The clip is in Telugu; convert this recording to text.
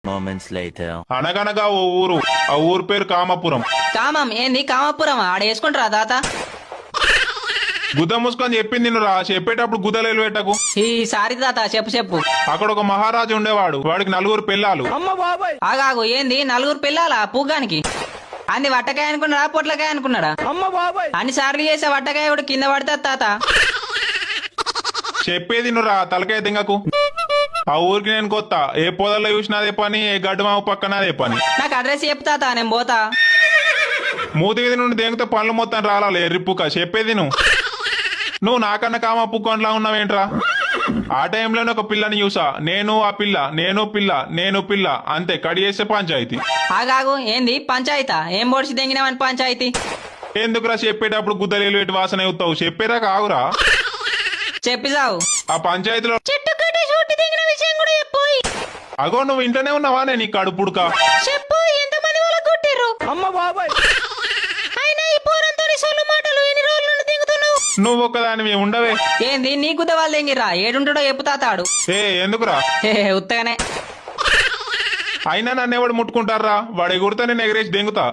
moments later. అనగనగా ఓ ఊరు, ఆ ఊరు పేరు కామాపురం. కామం ఏంది కామాపురం ఆడ వేసుకుంటారా తాత? గుద్ద మూసుకొని చెప్పింది నువ్వు రా, చెప్పేటప్పుడు గుద్దలేలు పెట్టకు. ఈ సారి తాత చెప్పు చెప్పు. అక్కడ ఒక మహారాజు ఉండేవాడు, వాడికి 4 పిల్లలు. ఆగాగు ఏంది 4 పిల్లలా పూగానికి? అంది వట్టకాయ అనుకున్నాడా పొట్లకాయ అనుకున్నాడా? అన్నిసార్లు చేసే వట్టకాయ కూడా కింద పడతా తాత. చెప్పేది నువ్వు రా, తలకాయ తింగకు. ఆ ఊరికి నేను కొత్త, ఏ పొదల్లో చూసినా అదే పని, ఏ గడ్డి మావు పక్కన అదే పని. నాకు అడ్రస్ చెప్పు తాత, నేను పోతా. మూతికి నుండి దేంగితే పనులు మొత్తం రాలాలి ఎర్రిప్పుక. చెప్పేది నువ్వు నాకన్నా కామాపుక్కంలా ఉన్నావేంట్రా? ఆ టైంలోనే ఒక పిల్లని చూసా, నేను ఆ పిల్ల, నేను పిల్ల అంతే, కడి చేసే పంచాయతీ. ఆగాగు ఏంది పంచాయతా? ఏం పొడిచి దెంగినామని పంచాయతీ? ఎందుకురా చెప్పేటప్పుడు గుద్దలేలు ఎటు వాసన అవుతావు? చెప్పేరా కావురా. చెప్పి సావు. ఆ పంచాయతీలో చెట్టు కట్టే చోటు దిగిన విషయం కూడా చెప్పు. అగో నువ్వు ఇంట్లోనే ఉన్నావా? నేను ఈ కడుపుడుక. చెప్పు ఎంతమంది వాళ్ళకి కొట్టిర్రు? అయినా ఈ పోరంతోని సొల్లు మాటలు ఎన్ని రోజుల నుండి దిగుతున్నావు? నువ్వు ఒక్కదానివి ఉండవే. ఏంది నీ గుద్ద వాళ్ళు దెంగిర్రా? ఏడుంటాడో చెప్పు తాతాడు. ఏ ఎందుకురా? ఉత్తగానే. అయినా నన్ను ఎవడు ముట్టుకుంటారా? వాడు ఎగురుతా నేను ఎగరేసి దెంగుతా.